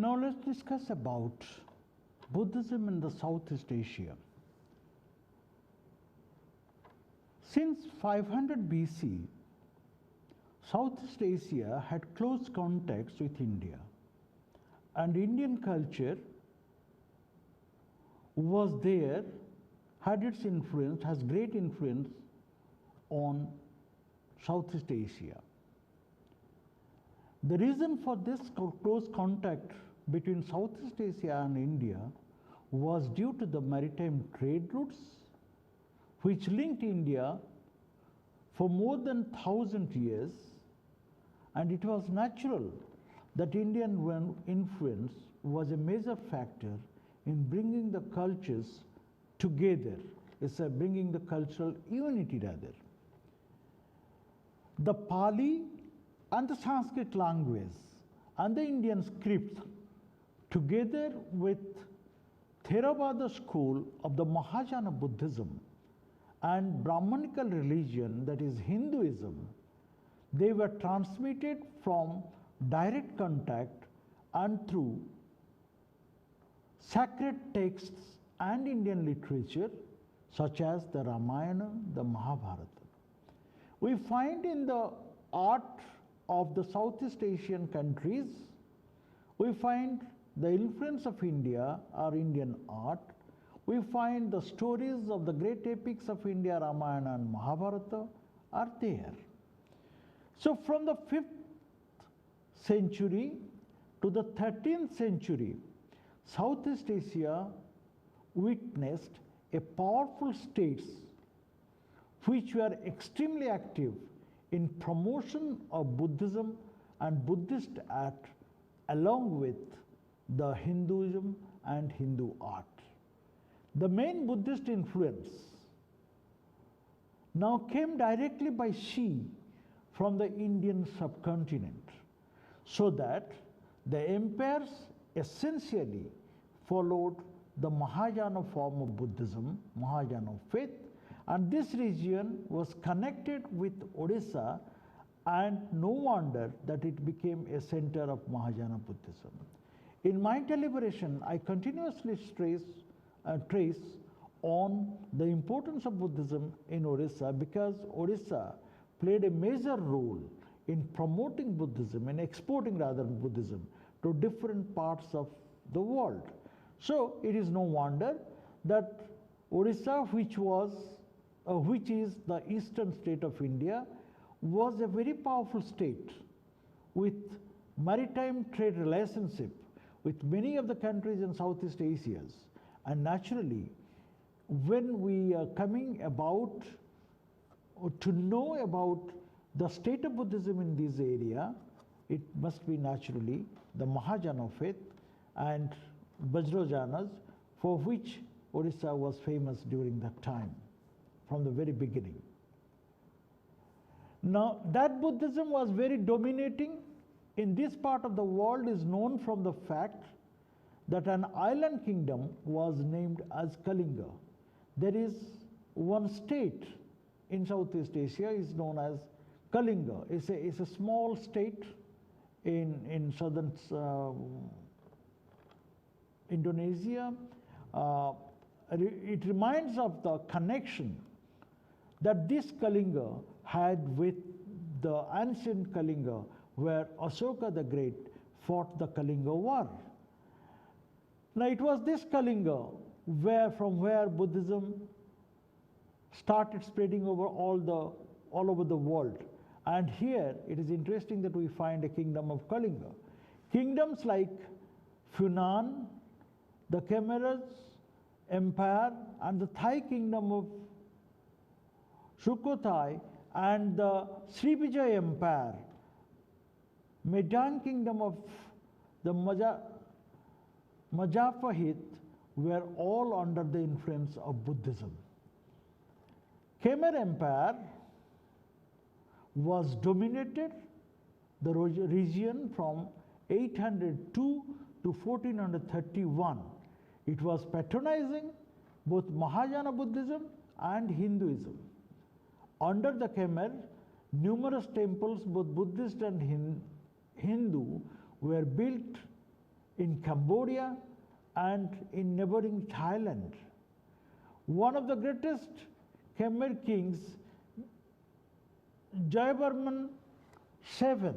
Now let's discuss about Buddhism in the Southeast Asia. Since 500 BC, Southeast Asia had close contacts with India, and Indian culture was there, had its influence, has great influence on Southeast Asia. The reason for this close contact between Southeast Asia and India was due to the maritime trade routes which linked India for more than 1,000 years, and it was natural that Indian influence was a major factor in bringing the cultures together, bringing the cultural unity rather. The Pali and the Sanskrit language and the Indian script, together with Theravada school of the Mahayana Buddhism and Brahmanical religion, that is Hinduism, they were transmitted from direct contact and through sacred texts and Indian literature such as the Ramayana, the Mahabharata. We find in the art of the Southeast Asian countries, we find the influence of India or Indian art. We find the stories of the great epics of India, Ramayana and Mahabharata are there. So from the 5th century to the 13th century, Southeast Asia witnessed a powerful states which were extremely active in promotion of Buddhism and Buddhist art along with the Hinduism and Hindu art. The main Buddhist influence now came directly by sea from the Indian subcontinent, so that the empires essentially followed the Mahayana form of Buddhism, Mahayana faith, and this region was connected with Odisha, and no wonder that it became a center of Mahayana Buddhism. In my deliberation, I continuously trace on the importance of Buddhism in Odisha, because Odisha played a major role in promoting Buddhism and exporting rather Buddhism to different parts of the world. So it is no wonder that Odisha, which is the eastern state of India, was a very powerful state with maritime trade relationship with many of the countries in Southeast Asia. And naturally, when we are coming about to know about the state of Buddhism in this area, it must be naturally the Mahayana faith and Vajrayanas, for which Odisha was famous during that time, from the very beginning. Now, that Buddhism was very dominating in this part of the world is known from the fact that an island kingdom was named as Kalinga. There is one state in Southeast Asia is known as Kalinga. It's a small state in southern Indonesia. It reminds of the connection that this Kalinga had with the ancient Kalinga, where Ashoka the Great fought the Kalinga War. Now it was this Kalinga from where Buddhism started spreading over all over the world. And here it is interesting that we find a kingdom of Kalinga. Kingdoms like Funan, the Khmer's Empire, and the Thai kingdom of Sukhothai, and the Srivijaya Empire, Median kingdom of the Majapahit, were all under the influence of Buddhism. Khmer Empire was dominated the region from 802 to 1431. It was patronizing both Mahayana Buddhism and Hinduism. Under the Khmer, numerous temples, both Buddhist and Hindu, were built in Cambodia, and in neighboring Thailand. One of the greatest Khmer kings, Jayavarman VII,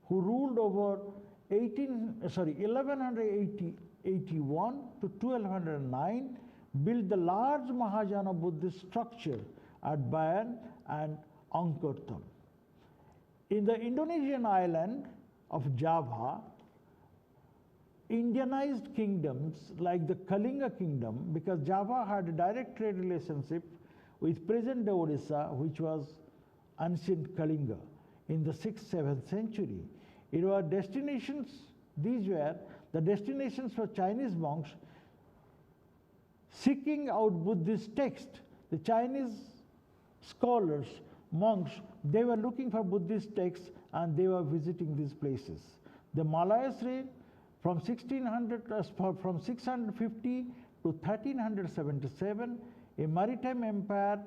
who ruled over 1181 to 1209, built the large Mahayana Buddhist structure at Bayan and Angkor Thom. In the Indonesian island of Java, Indianized kingdoms like the Kalinga kingdom, because Java had a direct trade relationship with present-day Odisha, which was ancient Kalinga in the 6th, 7th century. It were destinations, these were the destinations for Chinese monks seeking out Buddhist texts. The Chinese scholars, monks, they were looking for Buddhist texts and they were visiting these places. The Malayas reigned from 650 to 1377, a maritime empire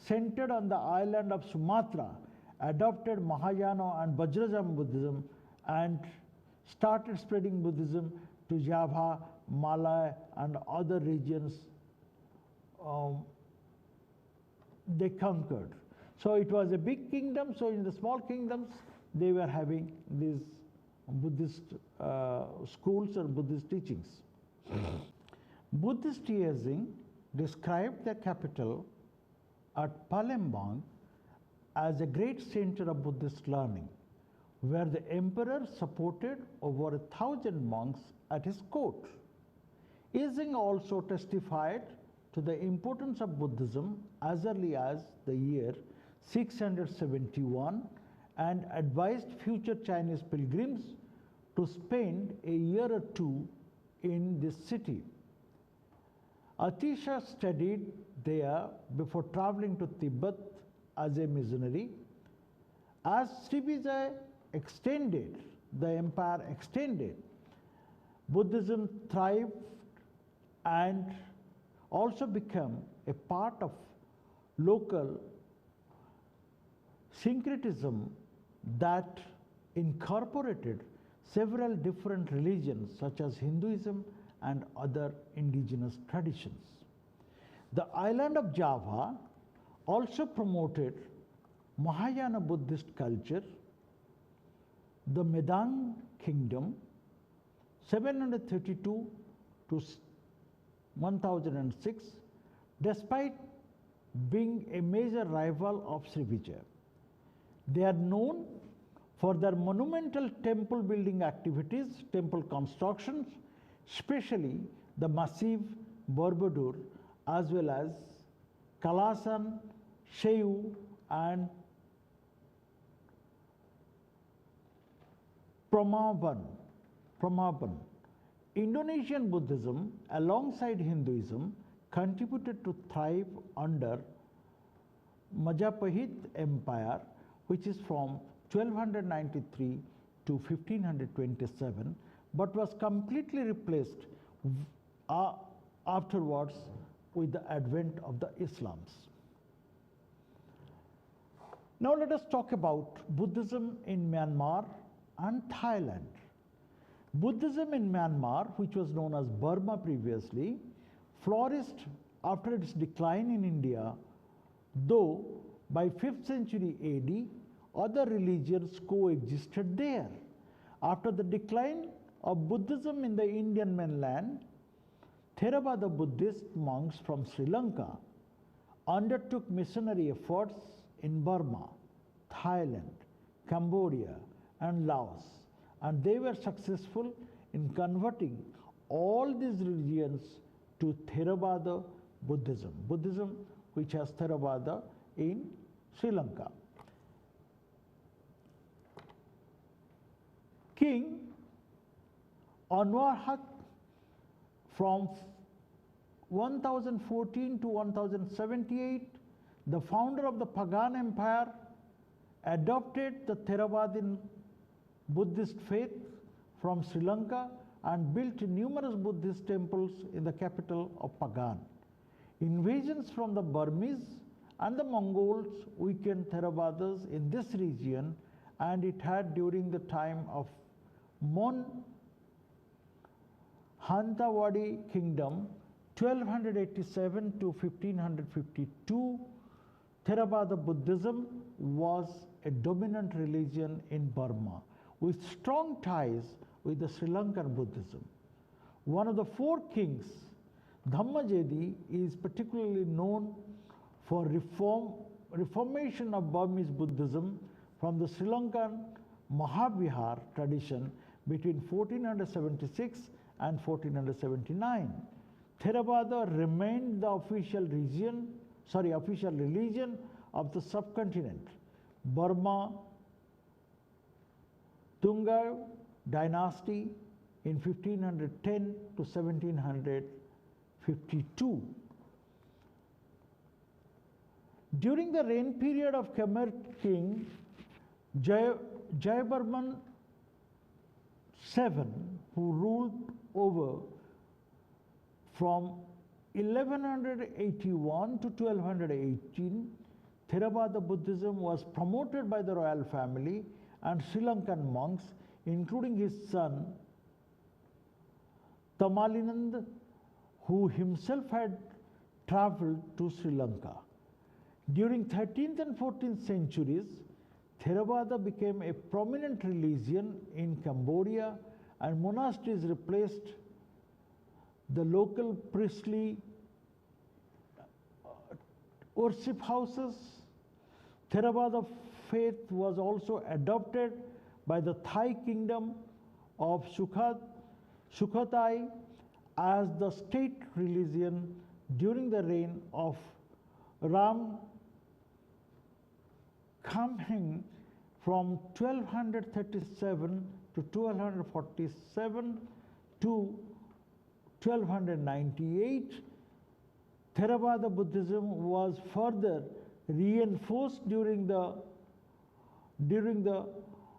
centered on the island of Sumatra adopted Mahayana and Vajrayana Buddhism and started spreading Buddhism to Java, Malay, and other regions they conquered. So it was a big kingdom, so in the small kingdoms they were having these Buddhist schools or Buddhist teachings. Buddhist Tianjin described their capital at Palembang as a great center of Buddhist learning, where the emperor supported over 1,000 monks at his court. Tianjin also testified to the importance of Buddhism as early as the year 671 and advised future Chinese pilgrims to spend a year or two in this city. Atisha studied there before traveling to Tibet as a missionary. As Srivijaya extended, the empire extended, Buddhism thrived and also became a part of local syncretism that incorporated several different religions such as Hinduism and other indigenous traditions. The island of Java also promoted Mahayana Buddhist culture. The Medang kingdom, 732 to 1006, despite being a major rival of Srivijaya. They are known for their monumental temple building activities, temple constructions, especially the massive Borobudur, as well as Kalasan, Sheyu, and Prambanan. Indonesian Buddhism, alongside Hinduism, contributed to thrive under Majapahit Empire, which is from 1293 to 1527, but was completely replaced afterwards with the advent of the Islams. Now let us talk about Buddhism in Myanmar and Thailand. Buddhism in Myanmar, which was known as Burma previously, flourished after its decline in India, though by 5th century AD, other religions coexisted there. After the decline of Buddhism in the Indian mainland, Theravada Buddhist monks from Sri Lanka undertook missionary efforts in Burma, Thailand, Cambodia, and Laos, and they were successful in converting all these religions to Theravada Buddhism, Buddhism which has Theravada in Sri Lanka. King Anwarhat from 1014 to 1078, the founder of the Pagan Empire, adopted the Theravadian Buddhist faith from Sri Lanka and built numerous Buddhist temples in the capital of Pagan. Invasions from the Burmese and the Mongols weakened Theravadas in this region, and it had during the time of Mon Hantawadi Kingdom 1287 to 1552, Theravada Buddhism was a dominant religion in Burma with strong ties with the Sri Lankan Buddhism. One of the four kings, Dhammajedi, is particularly known for reformation of Burmese Buddhism from the Sri Lankan Mahavihar tradition between 1476 and 1479. Theravada remained the official religion of the subcontinent. Burma Tunga dynasty in 1510 to 1752. During the reign period of Khmer king Jayavarman VII, who ruled over from 1181 to 1218, Theravada Buddhism was promoted by the royal family and Sri Lankan monks, including his son Tamalinand, who himself had travelled to Sri Lanka. During 13th and 14th centuries, Theravada became a prominent religion in Cambodia, and monasteries replaced the local priestly worship houses. Theravada faith was also adopted by the Thai kingdom of Sukhothai as the state religion during the reign of Ram Khamhaeng from 1237 to 1247 to 1298. Theravada Buddhism was further reinforced during the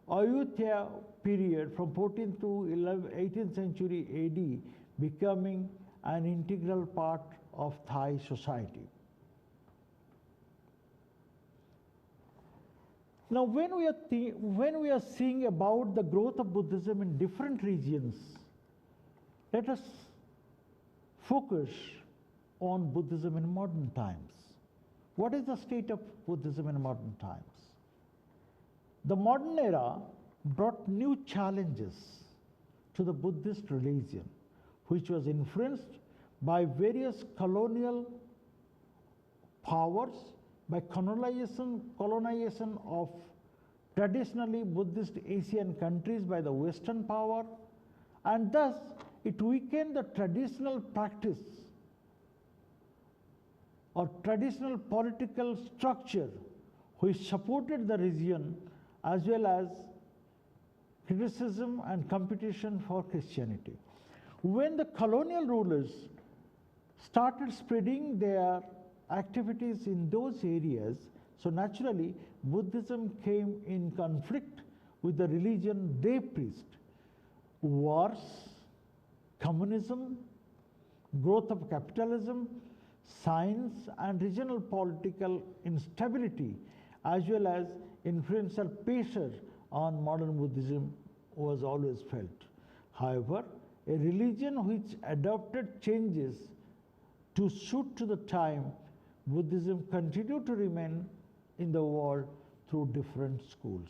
Ayutthaya period from 14th to 18th century AD, becoming an integral part of Thai society. Now, when we are seeing about the growth of Buddhism in different regions, let us focus on Buddhism in modern times. What is the state of Buddhism in modern times? The modern era brought new challenges to the Buddhist religion, which was influenced by various colonial powers, by colonization of traditionally Buddhist Asian countries by the Western power, and thus it weakened the traditional practice or traditional political structure which supported the region, as well as criticism and competition for Christianity. When the colonial rulers started spreading their activities in those areas, so naturally Buddhism came in conflict with the religion they preached. Wars, communism, growth of capitalism, science and regional political instability, as well as influential pressure on modern Buddhism was always felt. However, a religion which adopted changes to suit to the time, Buddhism continued to remain in the world through different schools.